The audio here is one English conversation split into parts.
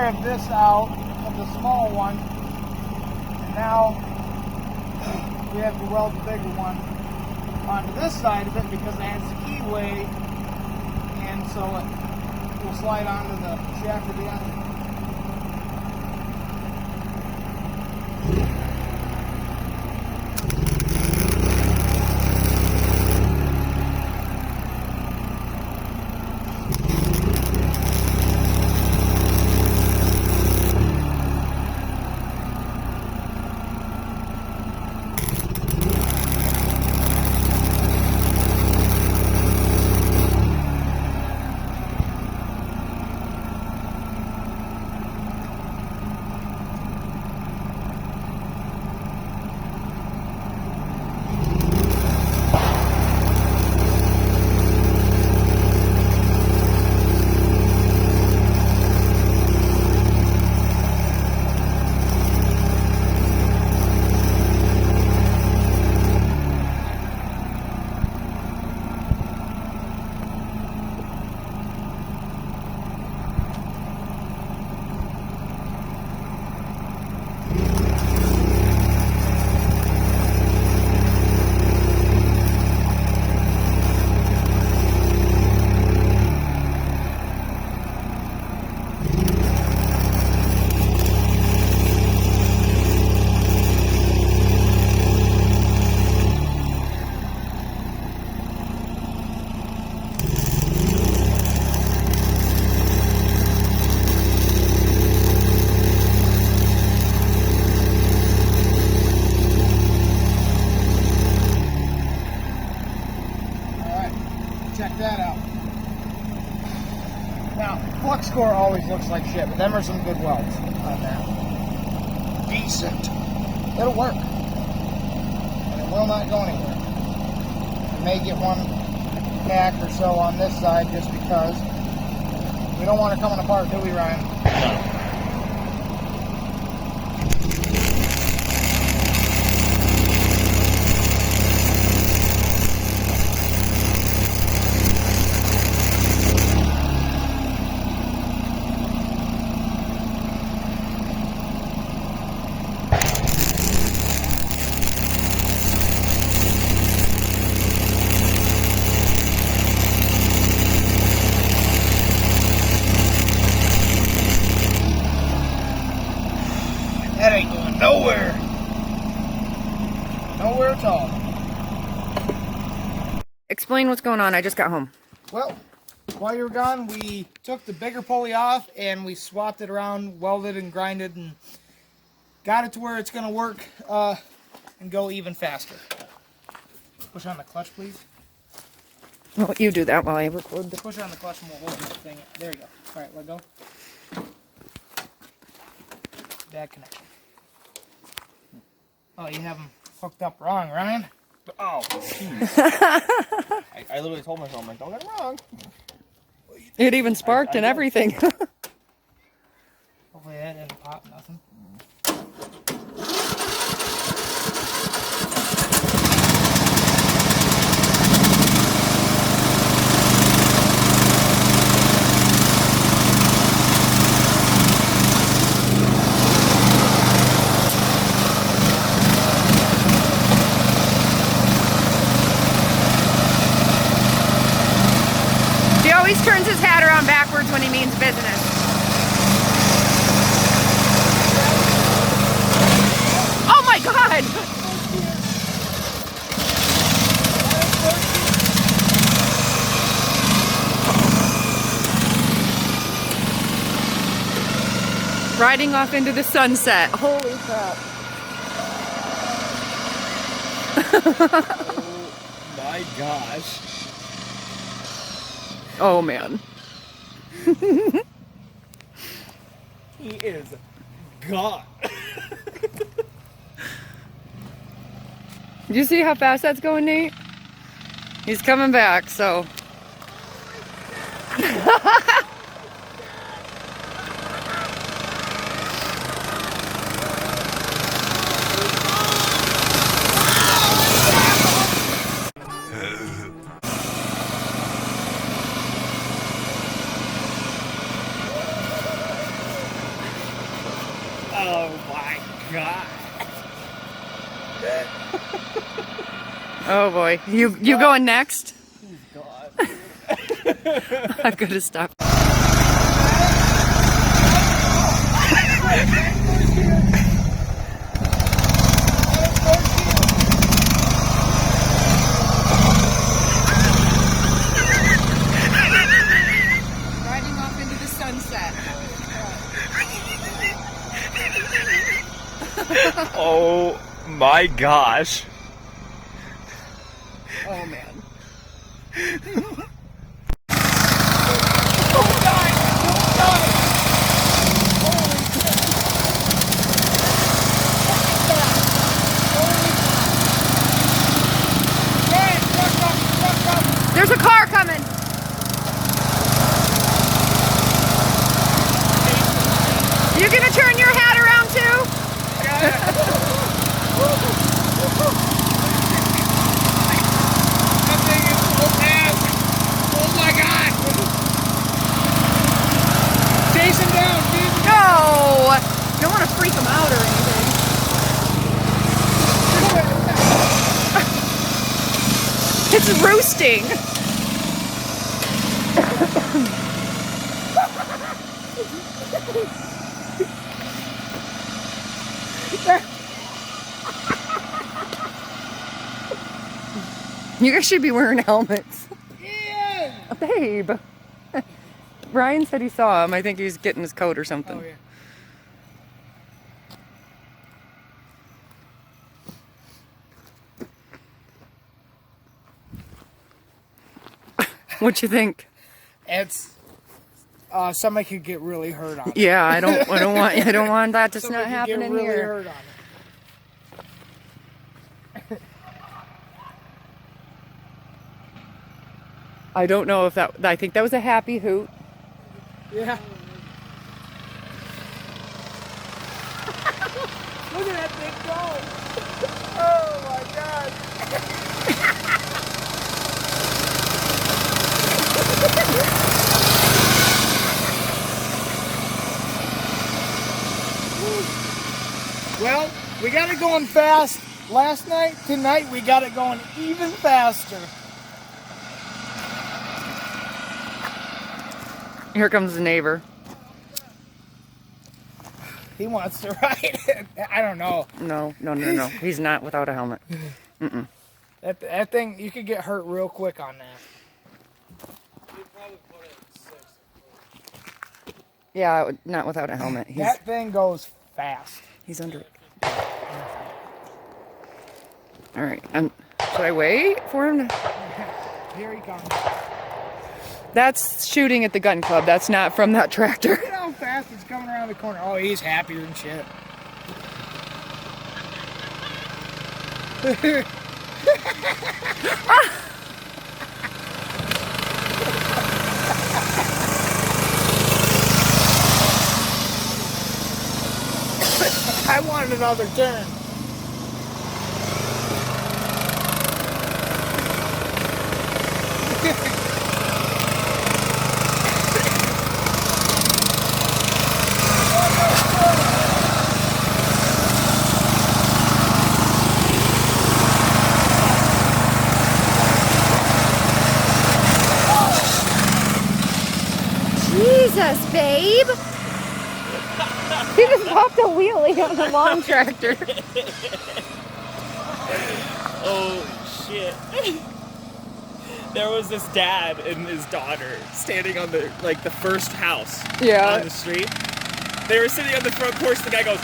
of this out, of the small one, and now we have to weld the bigger one onto this side of it because it has the keyway, and so it will slide onto the shaft at the end. Check that out. Now, flux core always looks like shit, but them are some good welds on that. Decent. It'll work. And it will not go anywhere. I may get one hack or so on this side just because we don't want it coming apart, do we, Ryan? That ain't going nowhere. Nowhere at all. Explain what's going on. I just got home. Well, while you were gone, we took the bigger pulley off and we swapped it around, welded and grinded, and got it to where it's going to work and go even faster. Push on the clutch, please. Well, you do that while I record. Push on the clutch and we'll hold this thing. There you go. All right, let go. Bad connection. Oh, you have them hooked up wrong, Ryan. Oh, jeez. I literally told myself, I'm like, don't get it wrong. It even sparked and everything. Hopefully that didn't pop nothing. He always turns his hat around backwards when he means business. Oh my God! Riding off into the sunset. Holy crap. Oh my gosh. Oh man. He is gone. Did you see how fast that's going, Nate? He's coming back, so. Oh my god. Oh boy. You going next? God. I'm gonna stop. Riding off into the sunset. Oh my gosh. Oh man. There's a car coming. You gonna turn your hat around too? That thing is so fast. Oh my god. Chase him down, chase him No! You don't want to freak them out or anything. It's roosting. You guys should be wearing helmets. Yeah. Babe. Ryan said he saw him. I think he's getting his coat or something. Oh yeah. What you think? It's somebody could get really hurt on it. Yeah, I don't want that to Somebody not could happen get in really here. hurt on it. I don't know if that. I think that was a happy hoot. Yeah. Look at that thing go. Oh my god. Well, we got it going fast last night. Tonight we got it going even faster. Here comes the neighbor. He wants to ride it. I don't know. No. He's not without a helmet. Mm-mm. That thing, you could get hurt real quick on that. Yeah, not without a helmet. That thing goes fast. He's under it. All right. Should I wait for him? Here he comes. That's shooting at the gun club. That's not from that tractor. Look at how fast he's coming around the corner. Oh, he's happier than shit. I wanted another turn. Jesus, babe. He just popped a wheelie on the lawn tractor. Oh shit. There was this dad and his daughter standing on the first house Yeah. on the street. They were sitting on the front porch. The guy goes,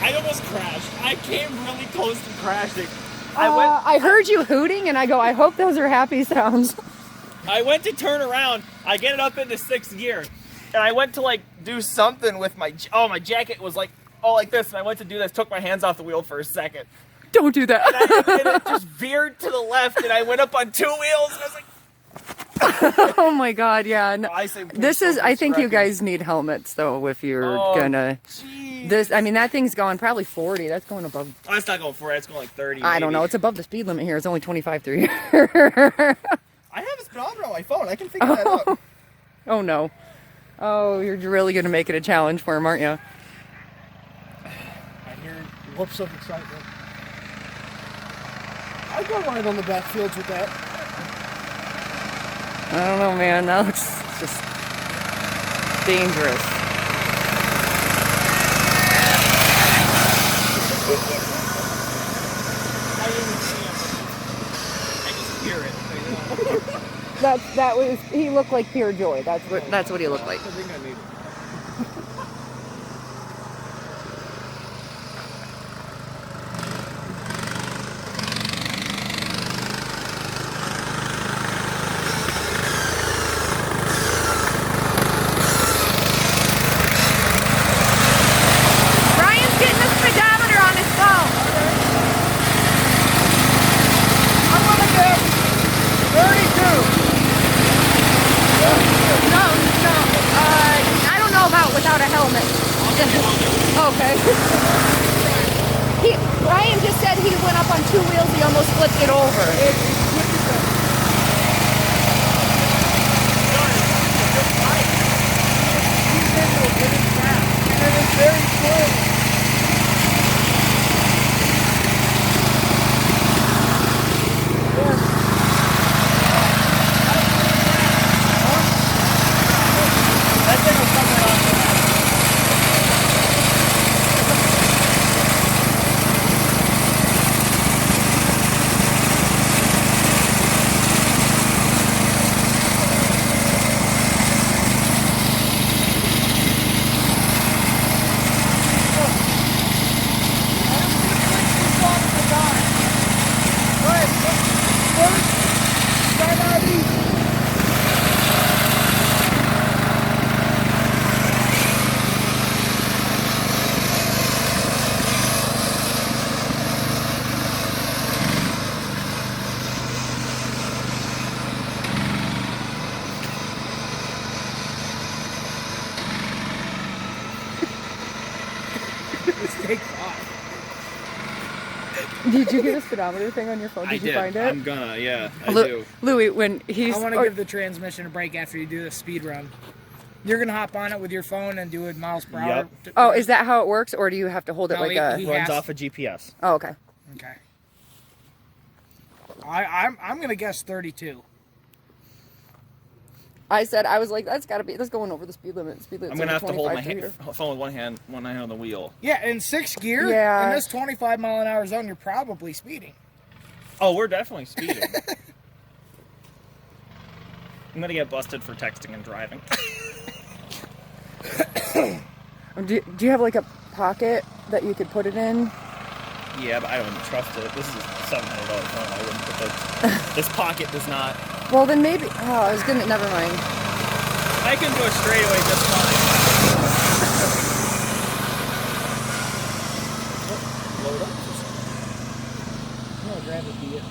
I almost crashed. I came really close to crashing. I heard you hooting, and I go, I hope those are happy sounds. I went to turn around. I get it up into 6th gear, and I went to do something with my jacket was like this, and I went to do this. Took my hands off the wheel for a second. Don't do that. And it just veered to the left, and I went up on 2 wheels, and I was like, Oh my God, yeah. No, I say, I think you guys need helmets though if you're gonna. Jeez. This, I mean, that thing's going probably 40. That's going above. Oh, it's not going 40. It's going like 30. I don't maybe. know. It's above the speed limit here. It's only 25 through here. I have a speedometer on my phone. I can figure that out. Oh, no. Oh, you're really going to make it a challenge for him, aren't you? I hear whoops of excitement. I'd go ride on the backfields with that. I don't know, man. That looks just dangerous. I didn't see him. I just hear it. That was, he looked like pure joy. That's what he looked like. I think I need it. Ryan's getting the speedometer on his phone. I'm gonna get 32. No. I don't know about without a helmet. Okay. Ryan just said he went up on two wheels. He almost flipped it over. And it's very slow. That thing was coming off. Did you get a speedometer thing on your phone? Did you find it? I'm gonna, yeah, I do. Louis, when he's... I want to give the transmission a break after you do the speed run. You're gonna hop on it with your phone and do it miles per hour. Oh, is that how it works, or do you have to hold it No, like he- a... he- Runs has- off a GPS. Oh, okay. Okay. I'm gonna guess 32. I was like, that's going over the speed limit. Speed limit's I'm gonna only have to hold my 25 through here. phone with one hand on the wheel. Yeah, in 6th gear. Yeah. In this 25 mile an hour zone, you're probably speeding. Oh, we're definitely speeding. I'm gonna get busted for texting and driving. Do you have like a pocket that you could put it in? Yeah, but I don't trust it. This is $700 phone. I wouldn't put that. This pocket does not. Well, then maybe... Oh, I was gonna... Never mind. I can go straightaway just fine. Load up. No, grab it, be it.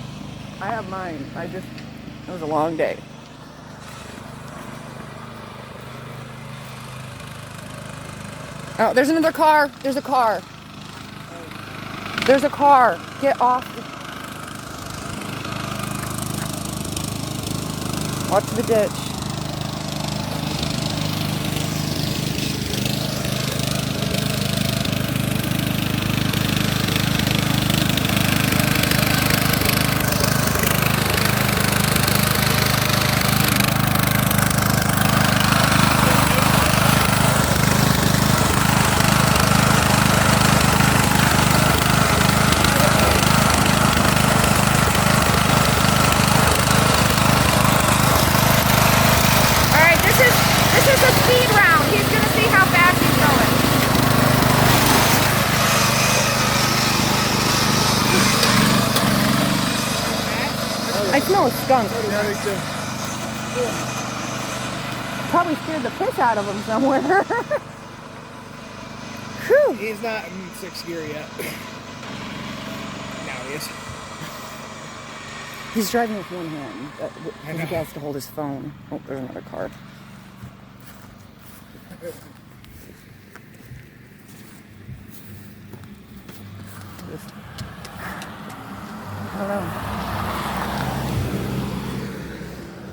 I have mine. It was a long day. Oh, there's another car. There's a car. There's a car. Get off. Watch the ditch. This is a speed round. He's going to see how fast he's going. I smell a skunk. Probably scared the piss out of him somewhere. Whew. He's not in 6th gear yet. Now he is. He's driving with one hand. I He know. has to hold his phone. Oh, there's another car. I don't know.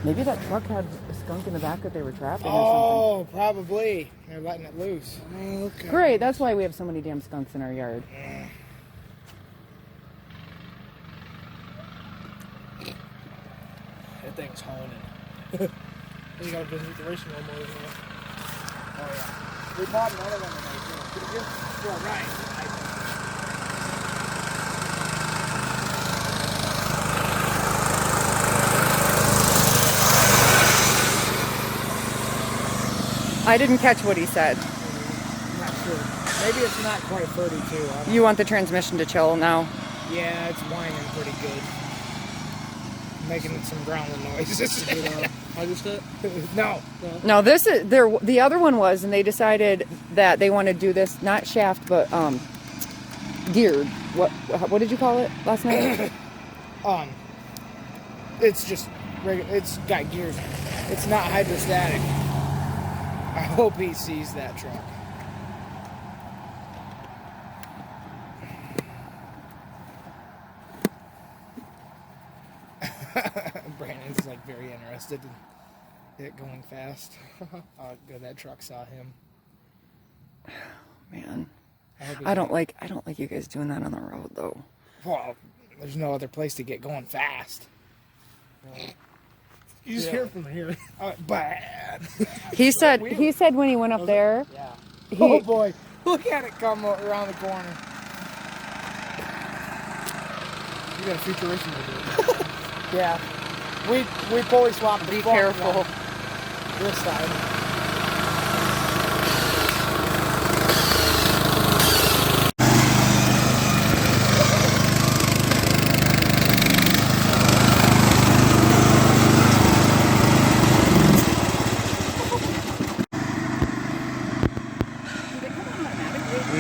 Maybe that truck had a skunk in the back that they were trapping or Oh, probably. They're letting it loose. Okay. something. Great, that's why we have so many damn skunks in our yard. Yeah. That thing's honing. You gotta visit the racing lawnmower here. Oh yeah. We bought another one today too. Pretty good. Well, right. I didn't catch what he said. I'm not sure. Maybe it's not quite 32. I don't You want the transmission to chill now? Yeah, it's whining pretty good. Making some growling noises. No. No, this is the other one was, and they decided that they want to do this not shaft but geared. What did you call it last night? It's just regular. It's got gears. It's not hydrostatic. I hope he sees that truck. Brandon's like very interested in it going fast. Oh, good, that truck saw him. Man, I don't like you guys doing that on the road though. Well, there's no other place to get going fast. You just hear from here. Bad. He said when he went up there. Yeah. Oh boy, look at it come around the corner. You got a future racing to do. Yeah. We pulley swapped the Be front careful. one this side.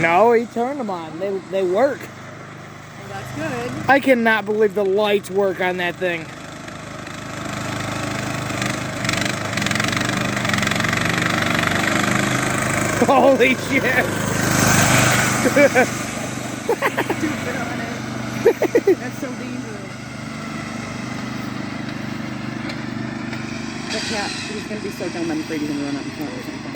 No, he turned them on. They work. Well, that's good. I cannot believe the lights work on that thing. Holy shit! Stupid on it. That's so dangerous. The cat, he's gonna be so dumb. I'm afraid he's gonna run out and kill or something.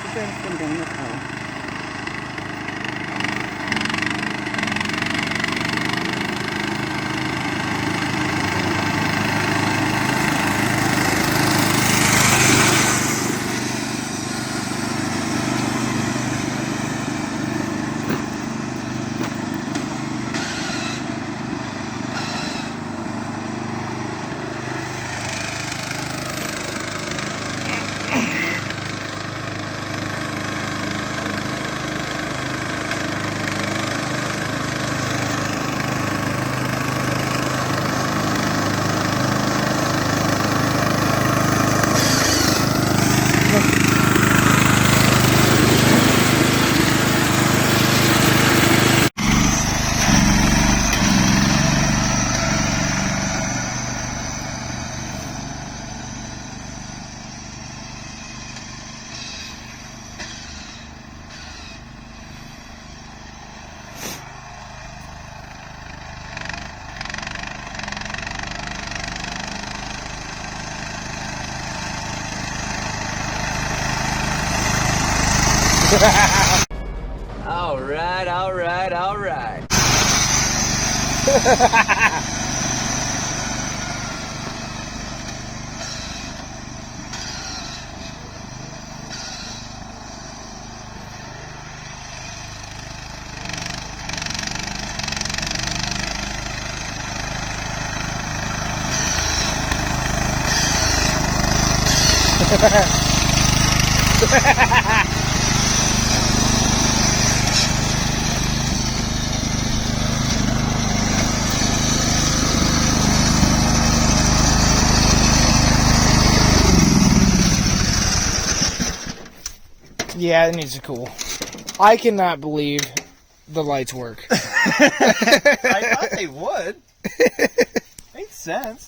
He's gonna go in the car. All right, all right, all right. Yeah, it needs to cool. I cannot believe the lights work. I thought they would. Makes sense.